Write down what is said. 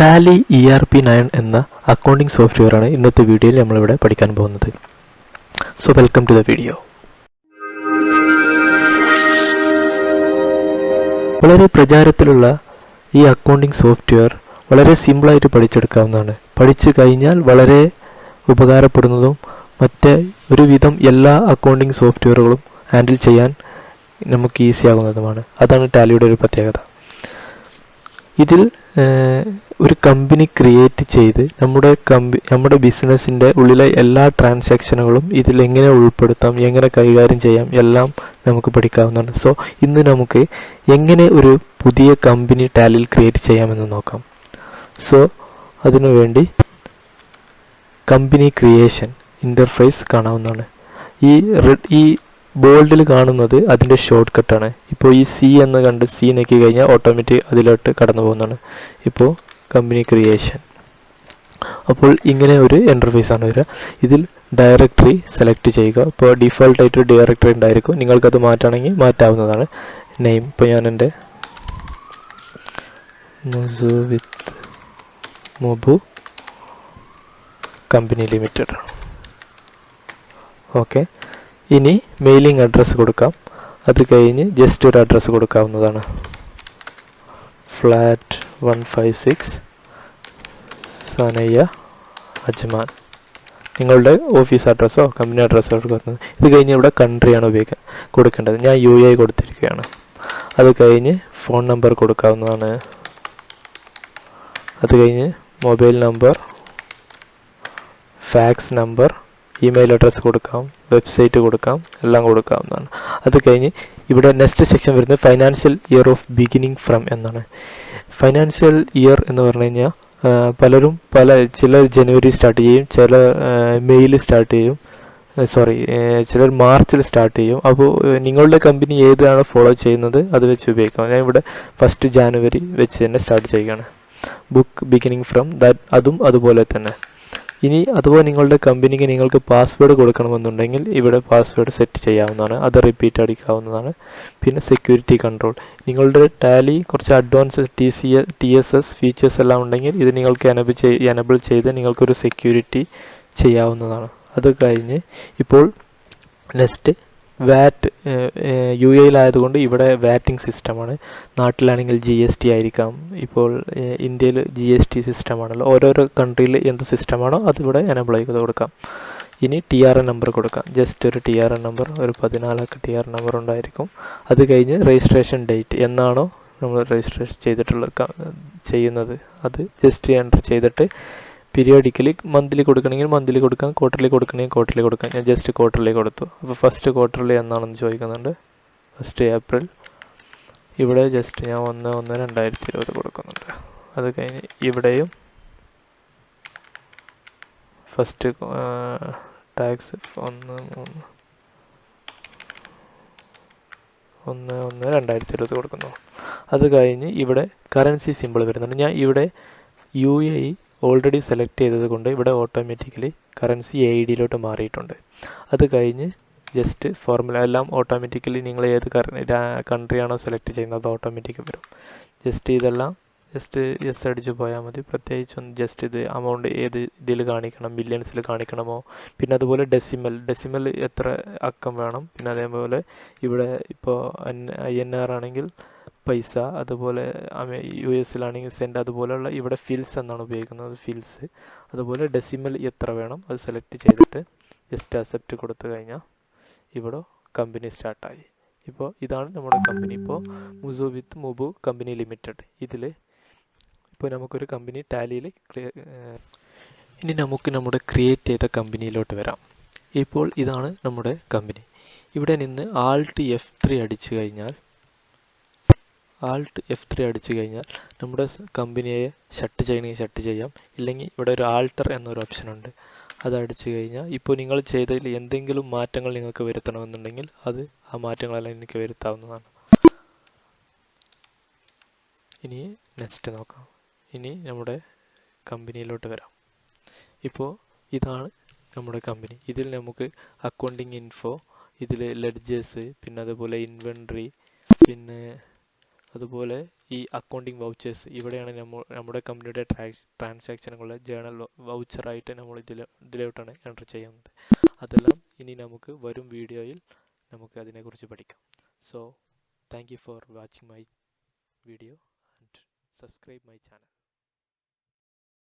Tally ERP 9 എന്ന accounting software ആണ് ഇന്നത്തെ വീഡിയോയിൽ നമ്മളിവിടെ പഠിക്കാൻ പോകുന്നത്. So welcome to the video. വളരെ പ്രചാരത്തിലുള്ള ഈ അക്കൗണ്ടിംഗ് സോഫ്റ്റ്വെയർ വളരെ സിമ്പിളായിട്ട് പഠിച്ചെടുക്കാവുന്നതാണ്. പഠിച്ചു കഴിഞ്ഞാൽ വളരെ ഉപകാരപ്പെടുന്നതും മറ്റ് ഒരുവിധം എല്ലാ അക്കൗണ്ടിംഗ് സോഫ്റ്റ്വെയറുകളും ഹാൻഡിൽ ചെയ്യാൻ നമുക്ക് ഈസി ആകുന്നതുമാണ്. അതാണ് ടാലിയുടെ ഒരു പ്രത്യേകത. ഇതിൽ ഒരു കമ്പനി ക്രിയേറ്റ് ചെയ്ത് നമ്മുടെ ബിസിനസ്സിൻ്റെ ഉള്ളിലെ എല്ലാ ട്രാൻസാക്ഷനുകളും ഇതിൽ എങ്ങനെ ഉൾപ്പെടുത്താം, എങ്ങനെ കൈകാര്യം ചെയ്യാം എല്ലാം നമുക്ക് പഠിക്കാവുന്നതാണ്. സോ ഇന്ന് നമുക്ക് എങ്ങനെ ഒരു പുതിയ കമ്പനി ടാലിയിൽ ക്രിയേറ്റ് ചെയ്യാമെന്ന് നോക്കാം. സോ അതിനുവേണ്ടി കമ്പനി ക്രിയേഷൻ ഇൻ്റർഫേസ് കാണാവുന്നതാണ്. ഈ ബോൾഡിൽ കാണുന്നത് അതിൻ്റെ ഷോർട്ട് കട്ടാണ്. ഇപ്പോൾ ഈ സി എന്ന് കണ്ട് സി നെക്കി കഴിഞ്ഞാൽ ഓട്ടോമാറ്റിക് അതിലോട്ട് കടന്നു പോകുന്നതാണ്. ഇപ്പോൾ കമ്പനി ക്രിയേഷൻ. അപ്പോൾ ഇങ്ങനെ ഒരു ഇൻ്റർഫേസാണ് വരിക. ഇതിൽ ഡയറക്ടറി സെലക്ട് ചെയ്യുക. ഇപ്പോൾ ഡിഫോൾട്ടായിട്ട് ഡയറക്ടറി ഉണ്ടായിരിക്കും. നിങ്ങൾക്കത് മാറ്റണമെങ്കിൽ മാറ്റാവുന്നതാണ്. നെയിം ഇപ്പോൾ ഞാൻ എൻ്റെ മുബു കമ്പനി ലിമിറ്റഡ്. ഓക്കെ, ഇനി മെയിലിംഗ് അഡ്രസ്സ് കൊടുക്കാം. അത് കഴിഞ്ഞ് ജസ്റ്റ് ഒരു അഡ്രസ്സ് കൊടുക്കാവുന്നതാണ്. Flat 156 സനയ്യ Ajman. നിങ്ങളുടെ ഓഫീസ് അഡ്രസ്സോ കമ്പനി അഡ്രസ്സോ കൊടുക്കുന്നത്. ഇത് കഴിഞ്ഞ് ഇവിടെ കൺട്രിയാണ് കൊടുക്കേണ്ടത്. ഞാൻ UAE കൊടുത്തിരിക്കുകയാണ്. അത് കഴിഞ്ഞ് ഫോൺ നമ്പർ കൊടുക്കാവുന്നതാണ്. അത് കഴിഞ്ഞ് mobile number, fax number, email address കൊടുക്കാം, വെബ്സൈറ്റ് കൊടുക്കാം, എല്ലാം കൊടുക്കാവുന്നതാണ്. അത് കഴിഞ്ഞ് ഇവിടെ നെക്സ്റ്റ് സെക്ഷൻ വരുന്നത് financial year of beginning from എന്നാണ്. ഫൈനാൻഷ്യൽ ഇയർ എന്ന് പറഞ്ഞു കഴിഞ്ഞാൽ ചിലർ ജനുവരി സ്റ്റാർട്ട് ചെയ്യും, ചിലർ മെയ്യിൽ സ്റ്റാർട്ട് ചെയ്യും, ചിലർ മാർച്ചിൽ സ്റ്റാർട്ട് ചെയ്യും. അപ്പോൾ നിങ്ങളുടെ കമ്പനി ഏതാണ് ഫോളോ ചെയ്യുന്നത് അത് വെച്ച് ഉപയോഗിക്കാം. ഞാൻ ഇവിടെ 1 ജാനുവരി വെച്ച് തന്നെ സ്റ്റാർട്ട് ചെയ്യുകയാണ്. ബുക്ക് ബിഗിനിങ് ഫ്രം അതും അതുപോലെ തന്നെ. ഇനി അതുപോലെ നിങ്ങളുടെ കമ്പനിക്ക് നിങ്ങൾക്ക് പാസ്വേഡ് കൊടുക്കണമെന്നുണ്ടെങ്കിൽ ഇവിടെ പാസ്വേഡ് സെറ്റ് ചെയ്യാവുന്നതാണ്. അത് റിപ്പീറ്റ് അടിക്കാവുന്നതാണ്. പിന്നെ സെക്യൂരിറ്റി കൺട്രോൾ. നിങ്ങളുടെ ടാലി കുറച്ച് അഡ്വാൻസ് TSS ഫീച്ചേഴ്സ് എല്ലാം ഉണ്ടെങ്കിൽ ഇത് നിങ്ങൾക്ക് എനബിൾ ചെയ്ത് നിങ്ങൾക്കൊരു സെക്യൂരിറ്റി ചെയ്യാവുന്നതാണ്. അത് കഴിഞ്ഞ് ഇപ്പോൾ നെക്സ്റ്റ് വാറ്റ് UAE-ലായതുകൊണ്ട് ഇവിടെ വാറ്റിംഗ് സിസ്റ്റമാണ്. നാട്ടിലാണെങ്കിൽ GST ആയിരിക്കാം. ഇപ്പോൾ ഇന്ത്യയിൽ GST സിസ്റ്റമാണല്ലോ. ഓരോരോ കൺട്രിയിൽ എന്ത് സിസ്റ്റമാണോ അതിവിടെ എനബിൾ ചെയ്ത് കൊടുക്കാം. ഇനി TRN നമ്പർ കൊടുക്കാം. ജസ്റ്റ് ഒരു TRN നമ്പർ, ഒരു 14 TRN നമ്പർ ഉണ്ടായിരിക്കും. അത് കഴിഞ്ഞ് രജിസ്ട്രേഷൻ ഡേറ്റ് എന്നാണോ നമ്മൾ രജിസ്ട്രേഷൻ ചെയ്യുന്നത് അത് ജസ്റ്റ് എൻ്റർ ചെയ്തിട്ട് പീരിയോഡിക്കലി മന്ത്ലി കൊടുക്കണമെങ്കിൽ മന്ത്ലി കൊടുക്കാം, ക്വാർട്ടർലി കൊടുക്കണമെങ്കിൽ ക്വാർട്ടർലി കൊടുക്കാം. ഞാൻ ജസ്റ്റ് ക്വാർട്ടർലി കൊടുത്തു. അപ്പോൾ ഫസ്റ്റ് ക്വാർട്ടർലി എന്നാണെന്ന് ചോദിക്കുന്നുണ്ട്. 1 ഏപ്രിൽ. ഇവിടെ ജസ്റ്റ് ഞാൻ 1/1/2020 കൊടുക്കുന്നുണ്ട്. അത് കഴിഞ്ഞ് ഇവിടെയും ഫസ്റ്റ് ടാക്സ് 1/1/2020 കൊടുക്കുന്നു. അത് കഴിഞ്ഞ് ഇവിടെ കറൻസി സിമ്പിൾ വരുന്നുണ്ട്. ഞാൻ ഇവിടെ UAE ഓൾറെഡി സെലക്ട് ചെയ്തത് കൊണ്ട് ഇവിടെ ഓട്ടോമാറ്റിക്കലി കറൻസി AED-ലോട്ട് മാറിയിട്ടുണ്ട്. അത് കഴിഞ്ഞ് ജസ്റ്റ് ഫോർമുല എല്ലാം ഓട്ടോമാറ്റിക്കലി നിങ്ങൾ ഏത് കൺട്രിയാണോ സെലക്ട് ചെയ്യുന്നത് അത് ഓട്ടോമാറ്റിക് വരും. ജസ്റ്റ് ഇതെല്ലാം ജസ്റ്റ് യെസ് അടിച്ച് പോയാൽ മതി. പ്രത്യേകിച്ചൊന്നും ജസ്റ്റ് ഇത് അമൗണ്ട് ഏത് ഇതിൽ കാണിക്കണം, മില്യൺസിൽ കാണിക്കണമോ, പിന്നെ അതുപോലെ ഡെസിമൽ എത്ര അക്കം വേണം. പിന്നെ അതേപോലെ ഇവിടെ ഇപ്പോൾ INR ആണെങ്കിൽ പൈസ, അതുപോലെ US-ലാണെങ്കിൽ സെൻറ്റ്, അതുപോലെയുള്ള ഇവിടെ ഫിൽസ് എന്നാണ് ഉപയോഗിക്കുന്നത്. ഫിൽസ് അതുപോലെ ഡെസിമൽ എത്ര വേണം അത് സെലക്ട് ചെയ്തിട്ട് ജസ്റ്റ് അക്സെപ്റ്റ് കൊടുത്തു കഴിഞ്ഞാൽ ഇവിടെ കമ്പനി സ്റ്റാർട്ടായി. ഇപ്പോൾ ഇതാണ് നമ്മുടെ കമ്പനി. ഇപ്പോൾ മുബു കമ്പനി ലിമിറ്റഡ്. ഇതിൽ ഇപ്പോൾ നമുക്കൊരു കമ്പനി ടാലിയിൽ ഇനി നമുക്ക് നമ്മുടെ ക്രിയേറ്റ് ചെയ്ത കമ്പനിയിലോട്ട് വരാം. ഇപ്പോൾ ഇതാണ് നമ്മുടെ കമ്പനി. ഇവിടെ നിന്ന് Alt F3 അടിച്ചു കഴിഞ്ഞാൽ നമ്മുടെ കമ്പനിയെ ഷട്ട് ചെയ്യണമെങ്കിൽ ഷട്ട് ചെയ്യാം. ഇല്ലെങ്കിൽ ഇവിടെ ഒരു ആൾട്ടർ എന്നൊരു ഓപ്ഷൻ ഉണ്ട്. അത് അടിച്ചു കഴിഞ്ഞാൽ ഇപ്പോൾ നിങ്ങൾ ചെയ്തതിൽ എന്തെങ്കിലും മാറ്റങ്ങൾ നിങ്ങൾക്ക് വരുത്തണമെന്നുണ്ടെങ്കിൽ ആ മാറ്റങ്ങളെല്ലാം എനിക്ക് വരുത്താവുന്നതാണ്. ഇനി നെക്സ്റ്റ് നോക്കാം. ഇനി നമ്മുടെ കമ്പനിയിലോട്ട് വരാം. ഇപ്പോൾ ഇതാണ് നമ്മുടെ കമ്പനി. ഇതിൽ നമുക്ക് അക്കൗണ്ടിങ് ഇൻഫോ, ഇതിൽ ലെഡ്ജേഴ്സ്, പിന്നെ അതുപോലെ ഇൻവെൻട്രി, പിന്നെ അതുപോലെ ഈ അക്കൗണ്ടിങ് വൗച്ചേഴ്സ്, ഇവിടെയാണ് നമ്മുടെ കമ്പനിയുടെ ട്രാൻസാക്ഷനുകളുടെ ജേണൽ വൗച്ചറായിട്ട് നമ്മൾ ഇതിലോട്ടാണ് എൻ്റർ ചെയ്യുന്നത്. അതെല്ലാം ഇനി നമുക്ക് വരും വീഡിയോയിൽ നമുക്ക് അതിനെക്കുറിച്ച് പഠിക്കാം. So thank you for watching my video and subscribe my channel.